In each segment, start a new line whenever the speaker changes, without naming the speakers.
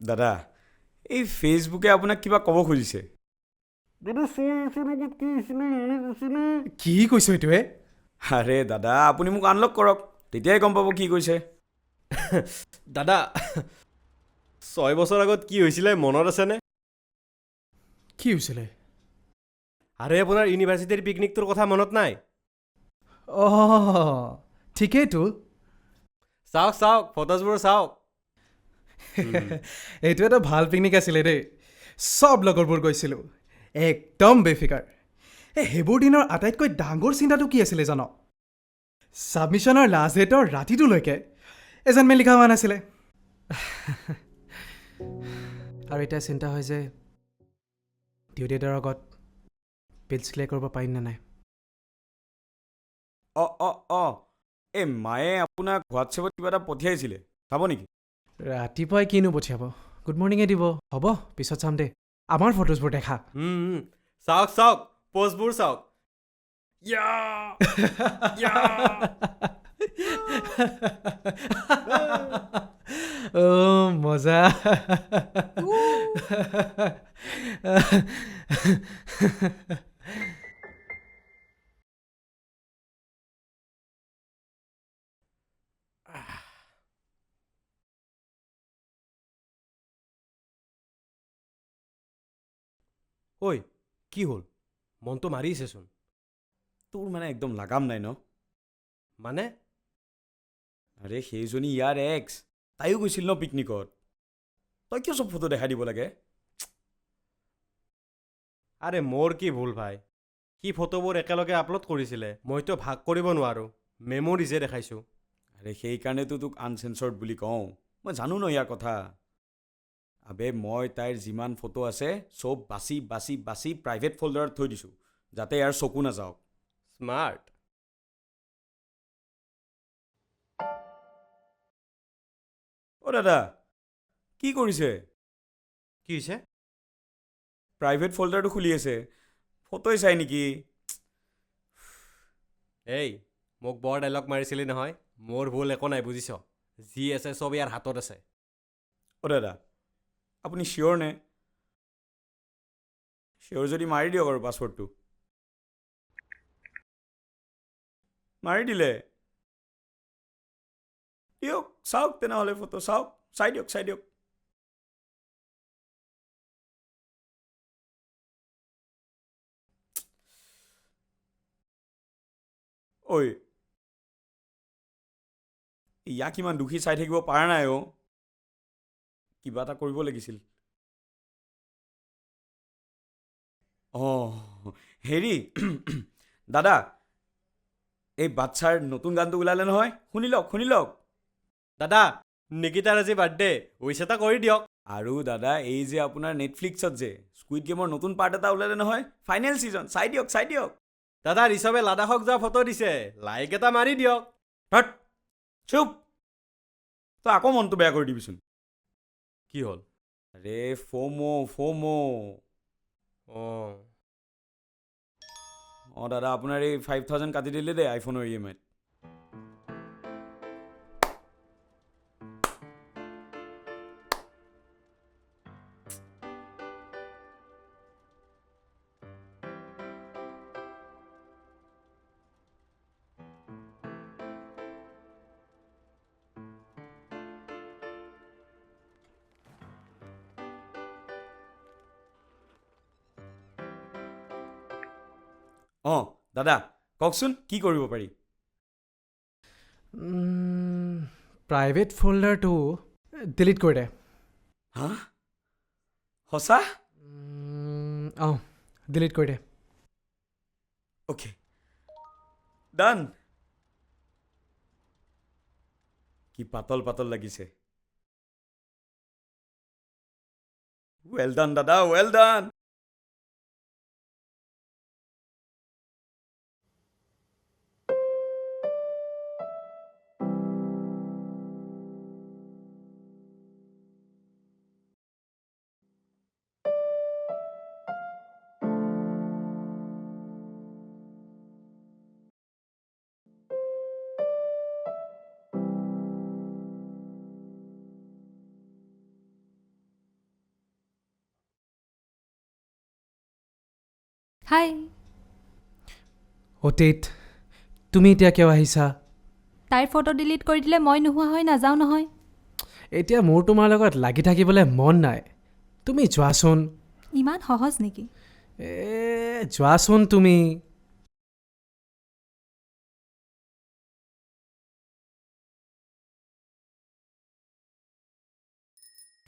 দাদা এই ফেচবুকে আপোনাক কিবা ক'ব খুজিছে।
কি কৈছ এইটোৱে?
আৰে দাদা আপুনি মোক আনলক কৰক, তেতিয়াই গম পাব কি কৈছে।
দাদা 6 বছৰ আগত কি হৈছিলে মনত আছেনে?
কি হৈছিলে?
আৰে আপোনাৰ ইউনিভাৰ্চিটিৰ পিকনিকটোৰ কথা মনত নাই?
অঁ ঠিকেইতো।
চাওক চাওক ফটোজবোৰ চাওক।
এইটো এটা ভাল পিকনিক আছিলে দেই। চব লগৰবোৰ গৈছিলোঁ, একদম বেফিকাৰ। সেইবোৰ দিনৰ আটাইতকৈ ডাঙৰ চিন্তাটো কি আছিলে জান? ছাবমিছনৰ লাষ্ট ডেটৰ ৰাতিটোলৈকে এছাইনমেণ্ট লিখা হোৱা নাছিলে। আৰু এতিয়া চিন্তা হয় যে ডিউ ডেটৰ আগত বিলছ ক্লিয়াৰ কৰিব পাৰিম নে নাই।
অঁ এই মায়ে আপোনাক হোৱাটছএপত কিবা এটা পঠিয়াইছিলে, চাব নেকি?
ৰাতিপুৱাই কিনো পঠিয়াব, গুড মৰ্ণিঙে দিব। হ'ব পিছত চাম দে, আমাৰ ফটোজবোৰ দেখা।
চাওক চাওক প'ষ্টবোৰ চাওক। ইয়া ইয়া
অ' মজা।
ঐ কি হ'ল? মনটো মাৰিছেচোন।
তোৰ মানে একদম লাগাম নাই ন?
মানে
আৰে সেইজনী ইয়াৰ এক্স, তাইও গৈছিল ন পিকনিকত। তই কিয় চব ফটো দেখাই দিব লাগে?
আৰে মোৰ কি ভুল ভাই? সি ফটোবোৰ একেলগে আপলোড কৰিছিলে, মইতো ভাগ কৰিব নোৱাৰোঁ, মেমৰিজে দেখাইছোঁ।
আৰে সেইকাৰণেতো তোক আনচেঞ্চৰ্ড বুলি কওঁ, মই জানো ন ইয়াৰ কথা। আবে মই তাইৰ যিমান ফটো আছে চব বাছি বাছি বাছি প্ৰাইভেট ফল্ডাৰত থৈ দিছোঁ, যাতে ইয়াৰ চকু নাযাওক।
স্মাৰ্ট।
অ' দাদা কি কৰিছে?
কি হৈছে?
প্ৰাইভেট ফল্ডাৰটো খুলি আছে, ফটোই চাই নেকি?
এই মোক বৰ ডাইলগ মাৰিছিলি নহয়, মোৰ ভুল একো নাই বুজিছ। যি আছে চব ইয়াৰ হাতত আছে।
অ' দাদা আপুনি চিয়'ৰ নে? চিয়'ৰ যদি মাৰি দিয়ক আৰু পাছৱৰ্ডটো। মাৰি দিলে? দিয়ক চাওক তেনেহ'লে ফটো চাওক, চাই দিয়ক চাই দিয়ক। ঐ ইয়াক ইমান দুখী চাই থাকিব পৰা নাই অ', কিবা এটা কৰিব লাগিছিল। অঁ হেৰি দাদা এই বাচ্ছাৰ নতুন গানটো ওলালে নহয়, শুনি লওক শুনি লওক।
দাদা নিকিতাৰ আজি বাৰ্থডে, উইচ এটা কৰি দিয়ক।
আৰু দাদা এই যে আপোনাৰ নেটফ্লিক্সত যে স্কুইড গেমৰ নতুন পাৰ্ট এটা ওলালে নহয়, ফাইনেল ছিজন, চাই দিয়ক চাই দিয়ক।
দাদা ঋষভে লাডাখক যোৱা ফটো দিছে, লাইক এটা মাৰি দিয়ক।
হট চুপ, তই আকৌ মনটো বেয়া কৰি দিবিচোন।
কি হ'ল?
আৰে ফ'মো ফ'মো।
অঁ
অঁ দাদা আপোনাৰ এই 5,000 কাটি দিলে দেই আইফোনৰ EMI-ত। অঁ দাদা কওকচোন কি কৰিব পাৰি?
প্ৰাইভেট ফল্ডাৰটো ডিলিট কৰি দে।
হা সঁচা?
অঁ ডিলিট কৰি দে।
অ'কে ডান। কি পাতল পাতল লাগিছে। ৱেল ডান দাদা, ৱেল ডান।
হাই
অতীত তুমি এতিয়া কিয় আহিছা
তাইৰ ফটো ডিলিট কৰি দিলে মই নোহোৱা হৈ নাযাওঁ নহয়
এতিয়া মোৰ তোমাৰ লগত লাগি থাকিবলৈ মন নাই তুমি যোৱাচোন
ইমান সহজ নেকি
যোৱাচোন তুমি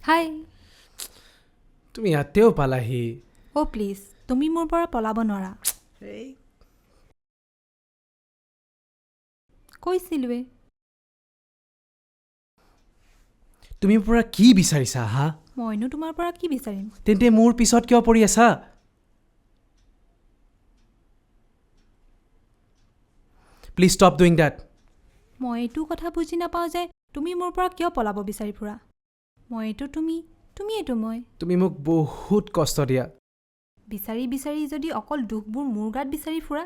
হাই
তুমি ইয়াতেও পালাহি
অ' প্লিজ তুমি মোৰ পৰা পলাব নোৱাৰা কৈছিলোৱে
তুমি মোৰ পৰা কি বিচাৰিছা হা
মইনো তোমাৰ পৰা কি বিচাৰিম
তেন্তে মোৰ পিছত কিয় পৰি আছা প্লিজ ষ্টপ ডুইং ডেট
মই এইটো কথা বুজি নাপাওঁ যে তুমি মোৰ পৰা কিয় পলাব বিচাৰি ফুৰা মই এইটো তুমি এইটো মই
তুমি মোক বহুত কষ্ট দিয়া
বিচাৰি বিচাৰি যদি অকল দুখবোৰ মোৰ গাত বিচাৰি ফুৰা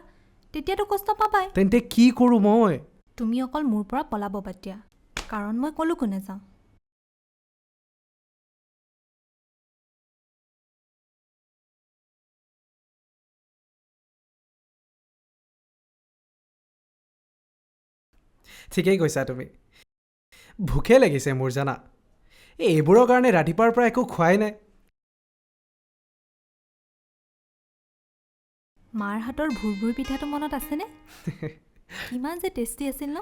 তেতিয়াতো কষ্ট পাবাই
তেন্তে কি কৰোঁ মই
তুমি অকল মোৰ পৰা পলাব বাদ দিয়া কাৰণ মই কলৈকো নাযাওঁ
ঠিকেই কৈছা তুমি ভোকে লাগিছে মোৰ জানা এইবোৰৰ কাৰণে ৰাতিপুৱাৰ পৰা একো খোৱাই নাই
মাৰ হাতৰ ভুৰভুৰ পিঠাটো মনত আছেনে কিমান যে টেষ্টি আছিল ন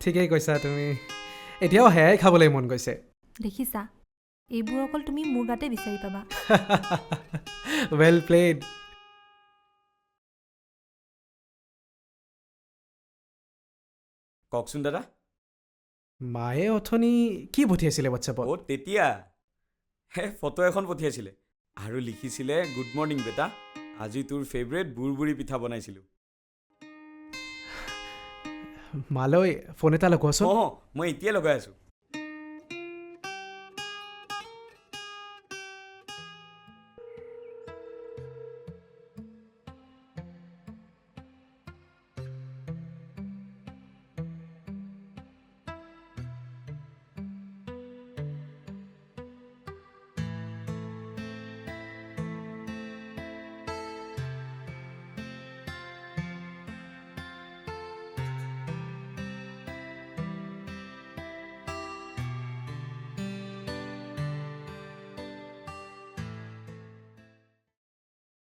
ঠিকেই কৈছা তুমি এতিয়াও সেয়াই খাবলৈ মন গৈছে
দেখিছা এইবোৰ অকল তুমি মোৰ গাতে বিচাৰি পাবা
ৱেল প্লেড
কওকচোন দাদা
মায়ে অথনি কি পঠিয়াইছিলে হোৱাটছএপত
অ' তেতিয়া ফটো এখন পঠিয়াইছিলে আৰু লিখিছিলে গুড মৰ্ণিং বেটা আজি তোৰ ফেভৰেট বুৰবুৰি পিঠা বনাইছিলোঁ
মালৈ ফোন এটা লগোৱাচোন
অঁ মই এতিয়াই লগাই আছোঁ